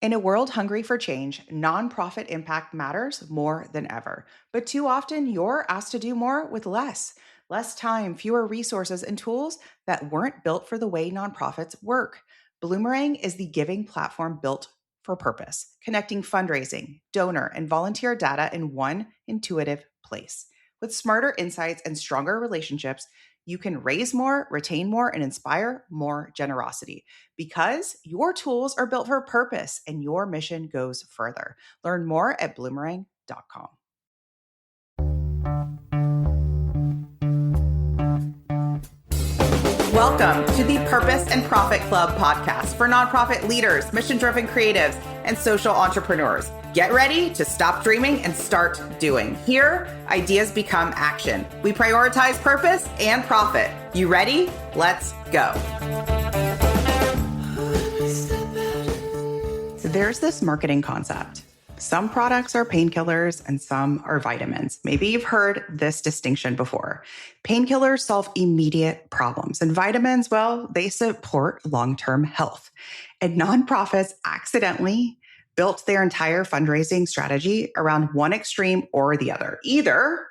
In a world hungry for change, nonprofit impact matters more than ever. But too often, you're asked to do more with less. Less time, fewer resources, and tools that weren't built for the way nonprofits work. Bloomerang is the giving platform built for purpose, connecting fundraising, donor, and volunteer data in one intuitive place. With smarter insights and stronger relationships, you can raise more, retain more, and inspire more generosity because your tools are built for purpose and your mission goes further. Learn more at bloomerang.com. Welcome to the Purpose and Profit Club podcast for nonprofit leaders, mission-driven creatives, and social entrepreneurs. Get ready to stop dreaming and start doing. Here, ideas become action. We prioritize purpose and profit. You ready? Let's go. So there's this marketing concept. Some products are painkillers and some are vitamins. Maybe you've heard this distinction before. Painkillers solve immediate problems, and vitamins, well, they support long-term health. And nonprofits accidentally built their entire fundraising strategy around one extreme or the other. Either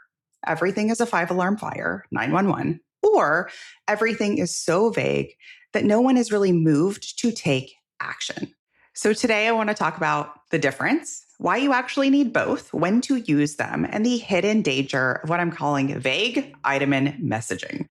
everything is a 5-alarm fire, 911, or everything is so vague that no one is really moved to take action. So today I want to talk about the difference, why you actually need both, when to use them, and the hidden danger of what I'm calling vague vitamin messaging.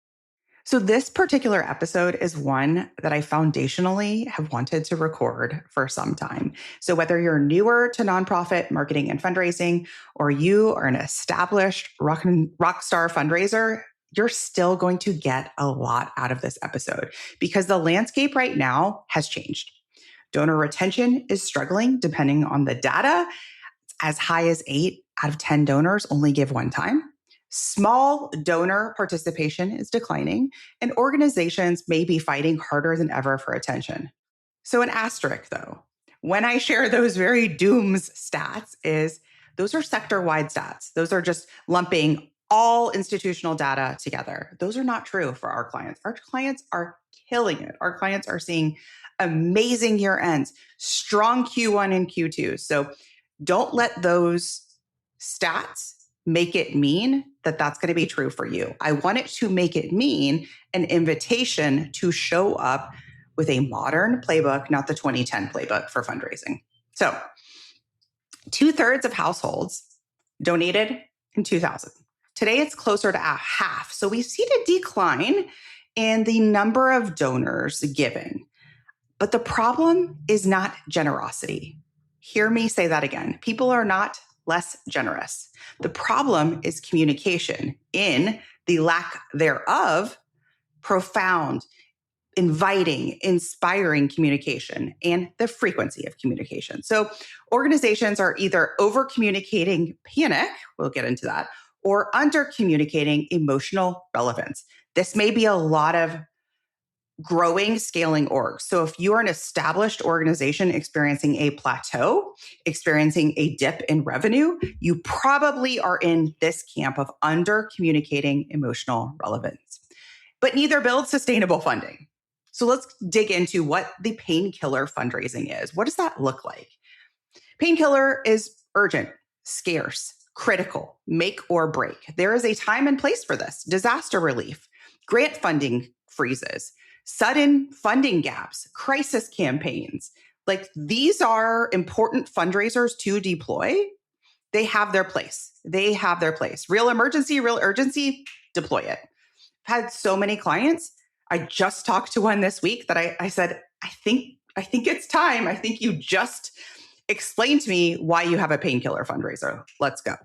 So this particular episode is one that I foundationally have wanted to record for some time. So whether you're newer to nonprofit marketing and fundraising, or you are an established rock star fundraiser, you're still going to get a lot out of this episode because the landscape right now has changed. Donor retention is struggling depending on the data. It's as high as 8 out of 10 donors only give one time. Small donor participation is declining, and organizations may be fighting harder than ever for attention. So an asterisk, though, when I share those very dooms stats is those are sector-wide stats. Those are just lumping all institutional data together. Those are not true for our clients. Our clients are killing it. Our clients are seeing amazing year ends, strong Q1 and Q2. So don't let those stats make it mean that that's going to be true for you. I want it to make it mean an invitation to show up with a modern playbook, not the 2010 playbook for fundraising. So 2/3 of households donated in 2000. Today, it's closer to half. So we've seen a decline in the number of donors giving. But the problem is not generosity. Hear me say that again. People are not less generous. The problem is communication in the lack thereof, profound, inviting, inspiring communication, and the frequency of communication. So organizations are either over-communicating panic, we'll get into that, or under-communicating emotional relevance. This may be a lot of growing, scaling orgs. So if you are an established organization experiencing a plateau, experiencing a dip in revenue, you probably are in this camp of under communicating emotional relevance. But neither builds sustainable funding. So let's dig into what the painkiller fundraising is. What does that look like? Painkiller is urgent, scarce, critical, make or break. There is a time and place for this. Disaster relief, grant funding freezes, sudden funding gaps, crisis campaigns. Like these are important fundraisers to deploy. They have their place. They have their place. Real emergency, real urgency, deploy it. I've had so many clients. I just talked to one this week that I said, I think it's time. I think you just explained to me why you have a painkiller fundraiser. Let's go.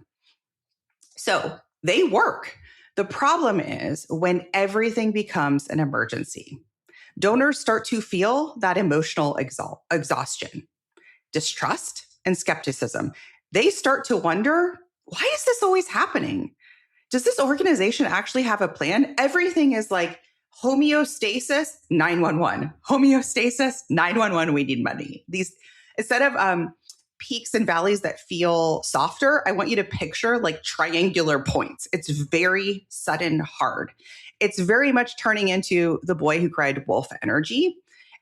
So they work. The problem is when everything becomes an emergency. Donors start to feel that emotional exhaustion, distrust, and skepticism. They start to wonder, why is this always happening? Does this organization actually have a plan? Everything is like homeostasis, 911. Homeostasis, 911, we need money. These, instead of peaks and valleys that feel softer, I want you to picture like triangular points. It's very sudden, hard. It's very much turning into the boy who cried wolf energy.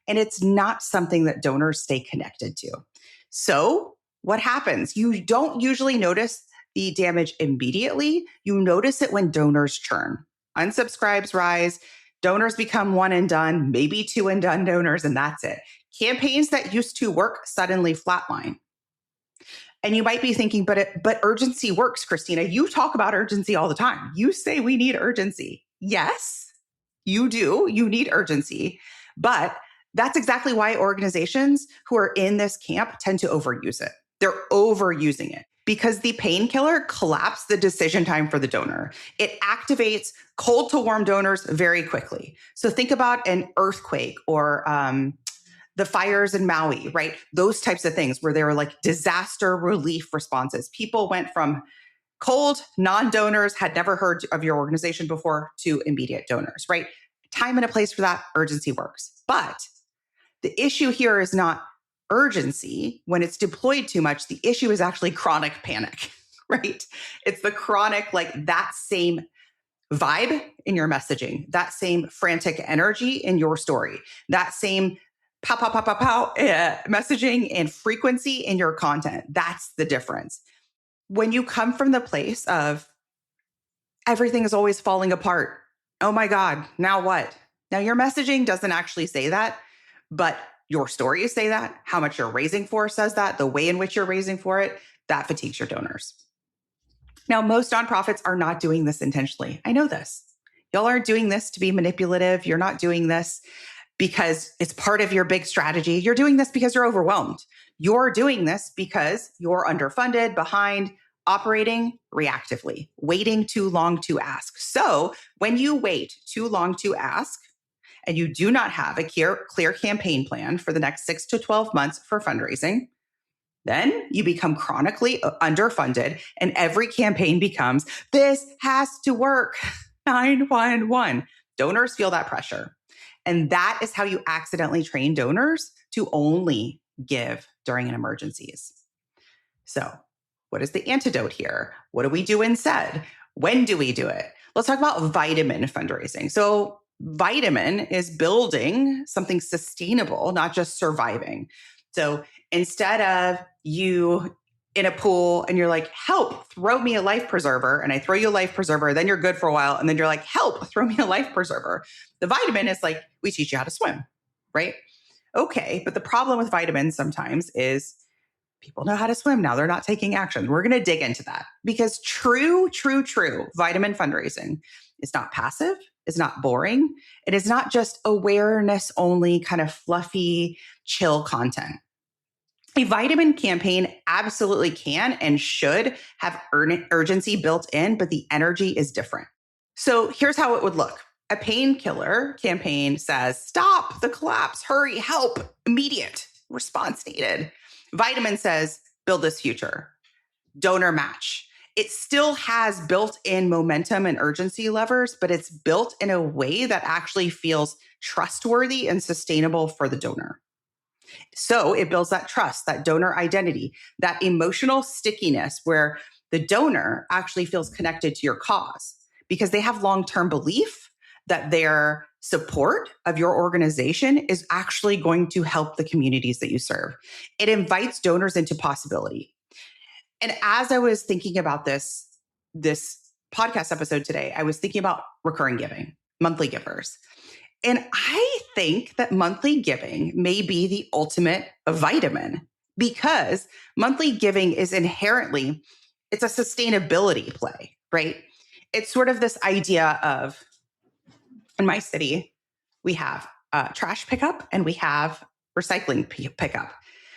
And it's not something that donors stay connected to. So what happens? You don't usually notice the damage immediately. You notice it when donors churn. Unsubscribes rise, donors become one and done, maybe two and done donors, and that's it. Campaigns that used to work suddenly flatline. And you might be thinking, but urgency works, Christina. You talk about urgency all the time. You say we need urgency. Yes, you do. You need urgency. But that's exactly why organizations who are in this camp tend to overuse it. They're overusing it because the painkiller collapses the decision time for the donor. It activates cold to warm donors very quickly. So think about an earthquake or the fires in Maui, right? Those types of things where they were like disaster relief responses. People went from cold, non-donors, had never heard of your organization before, to immediate donors, right? Time and a place for that, urgency works. But the issue here is not urgency. When it's deployed too much, the issue is actually chronic panic, right? It's the chronic, like that same vibe in your messaging, that same frantic energy in your story, that same pow, pow, pow, pow, pow messaging and frequency in your content. That's the difference. When you come from the place of everything is always falling apart, oh my God, now what? Now your messaging doesn't actually say that, but your stories say that. How much you're raising for says that. The way in which you're raising for it, that fatigues your donors. Now, most nonprofits are not doing this intentionally. I know this. Y'all aren't doing this to be manipulative. You're not doing this because it's part of your big strategy. You're doing this because you're overwhelmed. You're doing this because you're underfunded, behind, operating reactively, waiting too long to ask. So when you wait too long to ask and you do not have a clear campaign plan for the next 6 to 12 months for fundraising, then you become chronically underfunded and every campaign becomes, this has to work, 911. Donors feel that pressure. And that is how you accidentally train donors to only give during an emergencies. So what is the antidote here? What do we do instead? When do we do it? Let's talk about vitamin fundraising. So vitamin is building something sustainable, not just surviving. So instead of you in a pool and you're like, help, throw me a life preserver. And I throw you a life preserver, then you're good for a while. And then you're like, help, throw me a life preserver. The vitamin is like, we teach you how to swim, right? Okay. But the problem with vitamins sometimes is people know how to swim now. They're not taking action. We're going to dig into that because true vitamin fundraising is not passive. It's not boring. It is not just awareness only kind of fluffy, chill content. A vitamin campaign absolutely can and should have urgency built in, but the energy is different. So here's how it would look. A painkiller campaign says, stop the collapse, hurry, help, immediate response needed. Vitamin says, build this future, donor match. It still has built-in momentum and urgency levers, but it's built in a way that actually feels trustworthy and sustainable for the donor. So it builds that trust, that donor identity, that emotional stickiness where the donor actually feels connected to your cause because they have long-term belief that their support of your organization is actually going to help the communities that you serve. It invites donors into possibility. And as I was thinking about this podcast episode today, I was thinking about recurring giving, monthly givers. And I think that monthly giving may be the ultimate vitamin because monthly giving is inherently, it's a sustainability play, right? It's sort of this idea of, in my city, we have trash pickup and we have recycling pickup.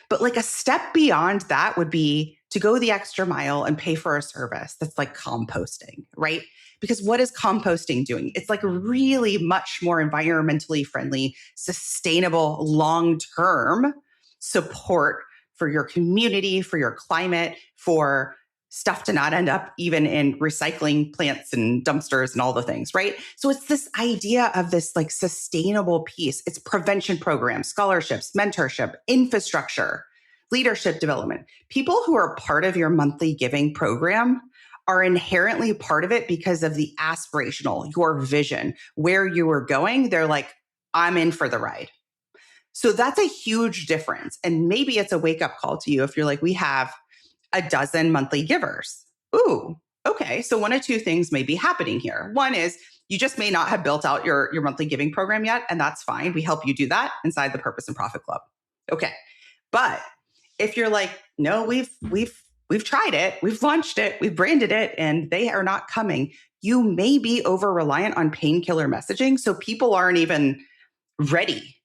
But like a step beyond that would be to go the extra mile and pay for a service that's like composting, right? Because what is composting doing? It's like really much more environmentally friendly, sustainable, long-term support for your community, for your climate, for stuff to not end up even in recycling plants and dumpsters and all the things, right? So it's this idea of this like sustainable piece. It's prevention programs, scholarships, mentorship, infrastructure, leadership development. People who are part of your monthly giving program are inherently part of it because of the aspirational, your vision, where you are going. They're like, I'm in for the ride. So that's a huge difference. And maybe it's a wake-up call to you if you're like, we have a dozen monthly givers. Ooh, okay. So one of two things may be happening here. One is you just may not have built out your monthly giving program yet, and that's fine. We help you do that inside the Purpose and Profit Club. Okay. But if you're like, no, we've tried it, we've launched it, we've branded it, and they are not coming, you may be over reliant on painkiller messaging. So people aren't even ready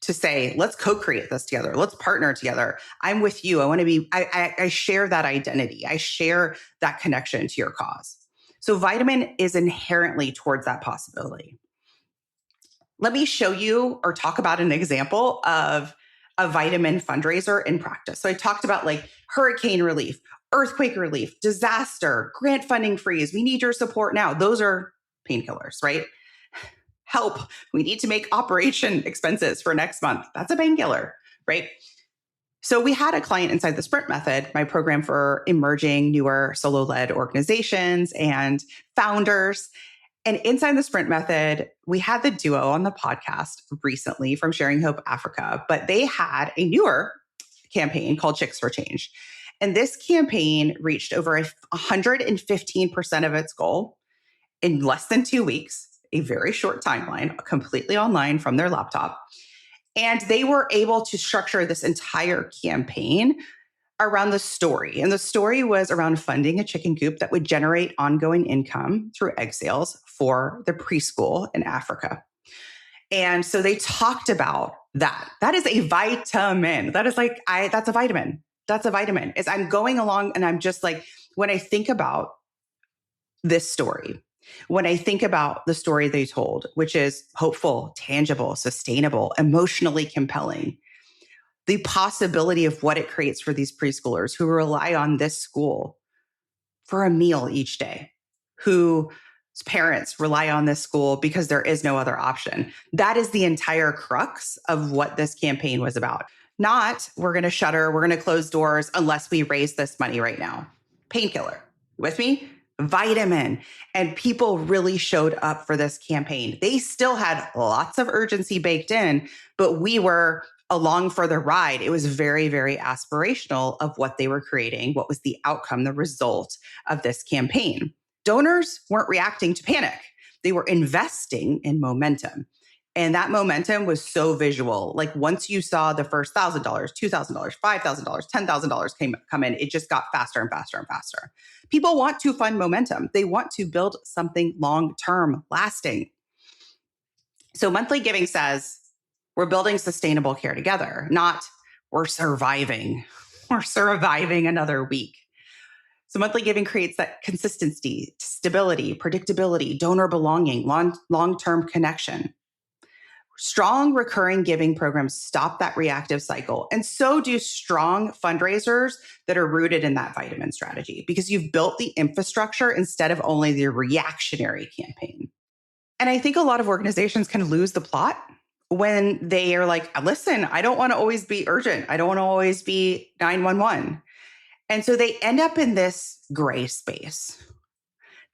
to say, let's co-create this together. Let's partner together. I'm with you. I want to be, I share that identity. I share that connection to your cause. So vitamin is inherently towards that possibility. Let me show you or talk about an example of a vitamin fundraiser in practice. So I talked about like hurricane relief, earthquake relief, disaster, grant funding freeze. We need your support now. Those are painkillers, right? Help. We need to make operation expenses for next month. That's a painkiller, right? So we had a client inside the Sprint Method, my program for emerging, newer solo-led organizations and founders. And inside the Sprint Method, we had the duo on the podcast recently from Sharing Hope Africa, but they had a newer campaign called Chicks for Change. And this campaign reached over 115% of its goal in less than 2 weeks, a very short timeline, completely online from their laptop. And they were able to structure this entire campaign around the story. And the story was around funding a chicken coop that would generate ongoing income through egg sales for the preschool in Africa. And so they talked about that. That is a vitamin. That is like, that's a vitamin. That's a vitamin. Is I'm going along and I'm just like, when I think about this story, when I think about the story they told, which is hopeful, tangible, sustainable, emotionally compelling, the possibility of what it creates for these preschoolers who rely on this school for a meal each day, whose parents rely on this school because there is no other option. That is the entire crux of what this campaign was about. Not, we're going to shutter, we're going to close doors unless we raise this money right now. Painkiller. With me? Vitamin. And people really showed up for this campaign. They still had lots of urgency baked in, but we were along for the ride. It was very, very aspirational of what they were creating, what was the outcome, the result of this campaign. Donors weren't reacting to panic. They were investing in momentum. And that momentum was so visual. Like once you saw the first $1,000, $2,000, $5,000, $10,000 come in, it just got faster and faster and faster. People want to fund momentum. They want to build something long-term, lasting. So monthly giving says, we're building sustainable care together, not we're surviving. We're surviving another week. So monthly giving creates that consistency, stability, predictability, donor belonging, long-term connection. Strong recurring giving programs stop that reactive cycle. And so do strong fundraisers that are rooted in that vitamin strategy because you've built the infrastructure instead of only the reactionary campaign. And I think a lot of organizations can lose the plot when they are like, listen, I don't want to always be urgent. I don't want to always be 911. And so they end up in this gray space,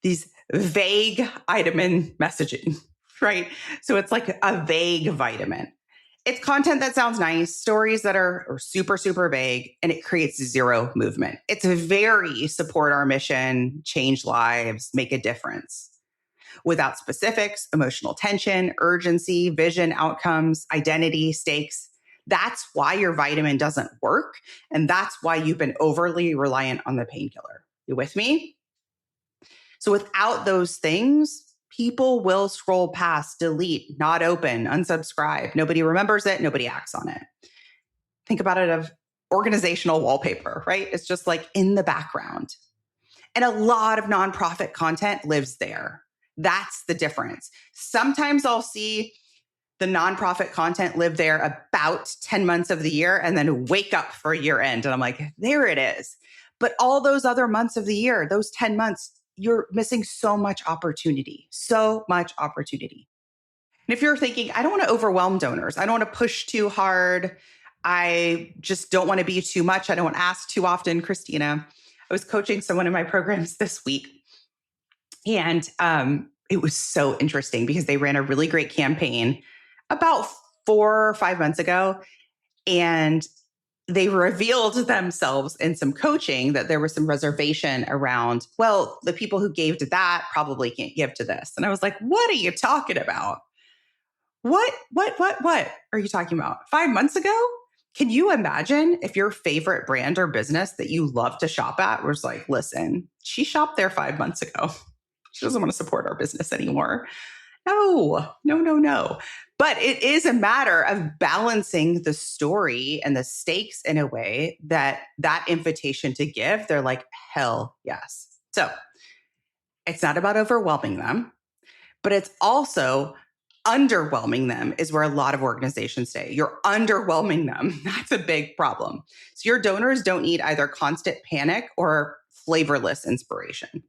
these vague vitamin messaging. Right. So it's like a vague vitamin. It's content that sounds nice, stories that are super, super vague, and it creates zero movement. It's very support our mission, change lives, make a difference. Without specifics, emotional tension, urgency, vision, outcomes, identity, stakes. That's why your vitamin doesn't work. And that's why you've been overly reliant on the painkiller. You with me? So without those things, people will scroll past, delete, not open, unsubscribe. Nobody remembers it. Nobody acts on it. Think about it of organizational wallpaper, right? It's just like in the background. And a lot of nonprofit content lives there. That's the difference. Sometimes I'll see the nonprofit content live there about 10 months of the year and then wake up for year end. And I'm like, there it is. But all those other months of the year, those 10 months, you're missing so much opportunity, so much opportunity. And if you're thinking, I don't want to overwhelm donors, I don't want to push too hard, I just don't want to be too much, I don't want to ask too often, Christina. I was coaching someone in my programs this week, and it was so interesting because they ran a really great campaign about 4 or 5 months ago, and they revealed themselves in some coaching that there was some reservation around, well, the people who gave to that probably can't give to this. And I was like, what are you talking about? What are you talking about? 5 months ago? Can you imagine if your favorite brand or business that you love to shop at was like, listen, she shopped there 5 months ago. She doesn't want to support our business anymore. No. But it is a matter of balancing the story and the stakes in a way that invitation to give, they're like, hell yes. So it's not about overwhelming them, but it's also underwhelming them is where a lot of organizations stay. You're underwhelming them. That's a big problem. So your donors don't need either constant panic or flavorless inspiration.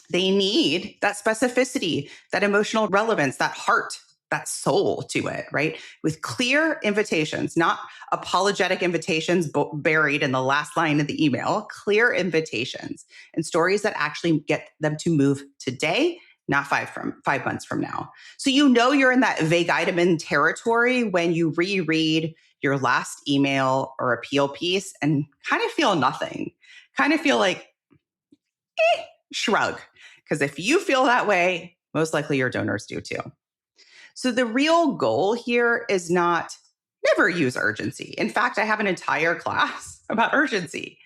They need that specificity, that emotional relevance, that heart, that soul to it, right? With clear invitations, not apologetic invitations buried in the last line of the email, clear invitations and stories that actually get them to move today, not 5 months from now. So you're in that vague vitamin territory when you reread your last email or appeal piece and kind of feel nothing, kind of feel like, shrug. Because if you feel that way, most likely your donors do too. So the real goal here is not never use urgency. In fact, I have an entire class about urgency.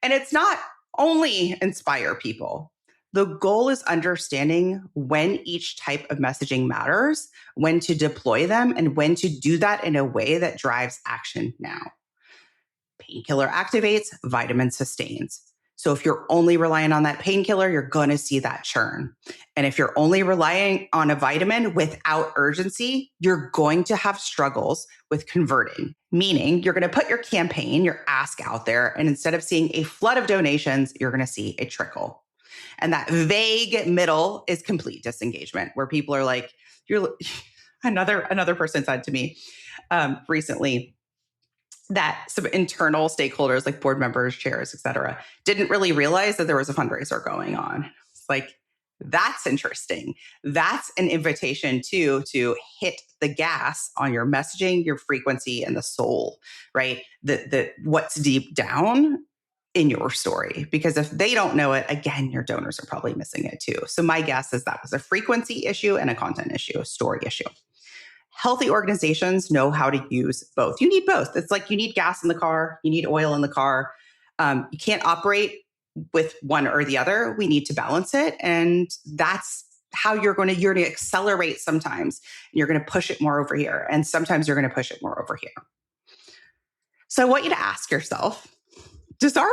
And it's not only inspire people. The goal is understanding when each type of messaging matters, when to deploy them, and when to do that in a way that drives action now. Painkiller activates, vitamin sustains. So if you're only relying on that painkiller, you're going to see that churn. And if you're only relying on a vitamin without urgency, you're going to have struggles with converting, meaning you're going to put your campaign, your ask out there, and instead of seeing a flood of donations, you're going to see a trickle. And that vague middle is complete disengagement, where people are like, another person said to me recently, that some internal stakeholders like board members, chairs, et cetera, didn't really realize that there was a fundraiser going on. It's like, that's interesting. That's an invitation to hit the gas on your messaging, your frequency, and the soul, right? The what's deep down in your story. Because if they don't know it, again, your donors are probably missing it too. So my guess is that was a frequency issue and a content issue, a story issue. Healthy organizations know how to use both. You need both. It's like you need gas in the car, you need oil in the car. You can't operate with one or the other. We need to balance it. And that's how you're going to accelerate sometimes. You're going to push it more over here. And sometimes you're going to push it more over here. So I want you to ask yourself, does our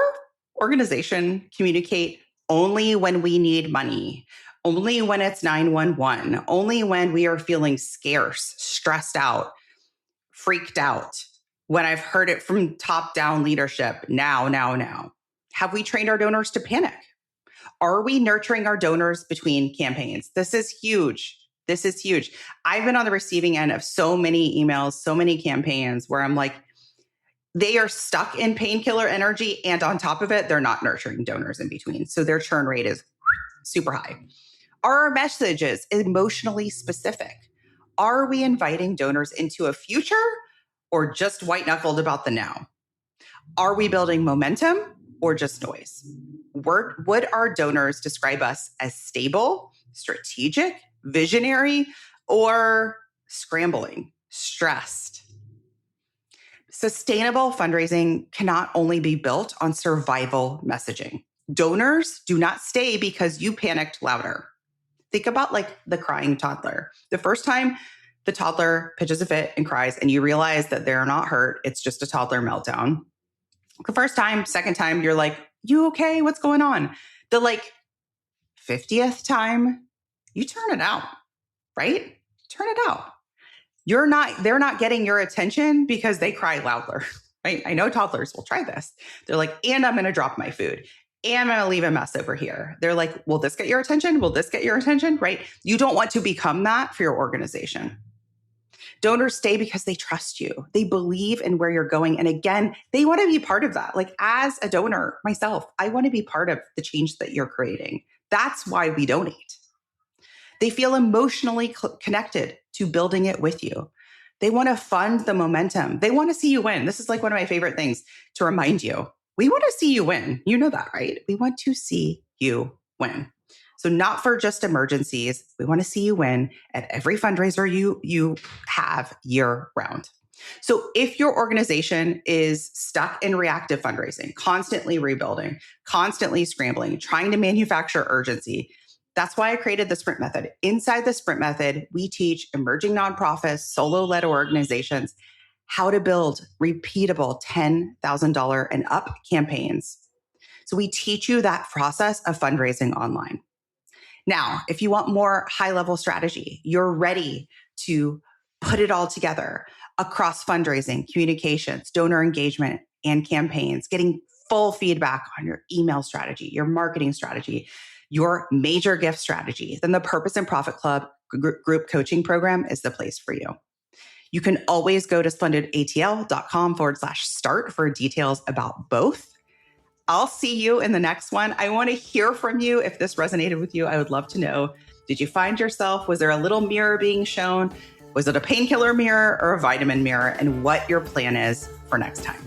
organization communicate only when we need money? Only when it's 911, only when we are feeling scarce, stressed out, freaked out, when I've heard it from top-down leadership, now. Have we trained our donors to panic? Are we nurturing our donors between campaigns? This is huge. I've been on the receiving end of so many emails, so many campaigns where I'm like, they are stuck in painkiller energy, and on top of it, they're not nurturing donors in between. So their churn rate is super high. Are our messages emotionally specific? Are we inviting donors into a future or just white-knuckled about the now? Are we building momentum or just noise? Would our donors describe us as stable, strategic, visionary, or scrambling, stressed? Sustainable fundraising cannot only be built on survival messaging. Donors do not stay because you panicked louder. Think about like the crying toddler. The first time the toddler pitches a fit and cries and you realize that they're not hurt, it's just a toddler meltdown. The first time, second time, you're like, you okay? What's going on? The like 50th time, you turn it out, right? Turn it out. They're not getting your attention because they cry louder, right? I know toddlers will try this. They're like, and I'm going to drop my food. And I'm going to leave a mess over here. They're like, will this get your attention? Will this get your attention? Right? You don't want to become that for your organization. Donors stay because they trust you. They believe in where you're going. And again, they want to be part of that. Like as a donor myself, I want to be part of the change that you're creating. That's why we donate. They feel emotionally connected to building it with you. They want to fund the momentum. They want to see you win. This is like one of my favorite things to remind you. We want to see you win. You know that, right? We want to see you win. So not for just emergencies. We want to see you win at every fundraiser you have year round. So if your organization is stuck in reactive fundraising, constantly rebuilding, constantly scrambling, trying to manufacture urgency, that's why I created the sprint method. Inside the sprint method, we teach emerging nonprofits, solo-led organizations how to build repeatable $10,000 and up campaigns. So we teach you that process of fundraising online. Now, if you want more high-level strategy, you're ready to put it all together across fundraising, communications, donor engagement, and campaigns, getting full feedback on your email strategy, your marketing strategy, your major gift strategy, then the Purpose and Profit Club group coaching program is the place for you. You can always go to splendidatl.com/start for details about both. I'll see you in the next one. I want to hear from you. If this resonated with you, I would love to know. Did you find yourself? Was there a little mirror being shown? Was it a painkiller mirror or a vitamin mirror? And what your plan is for next time.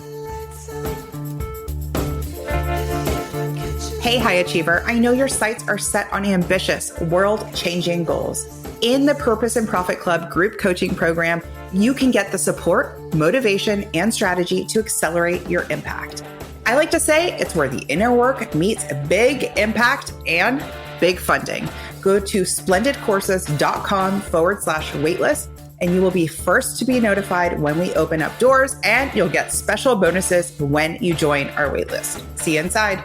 Hey, high achiever. I know your sights are set on ambitious, world-changing goals. In the Purpose and Profit Club group coaching program, you can get the support, motivation, and strategy to accelerate your impact. I like to say it's where the inner work meets big impact and big funding. Go to splendidcourses.com/waitlist and you will be first to be notified when we open up doors, and you'll get special bonuses when you join our waitlist. See you inside.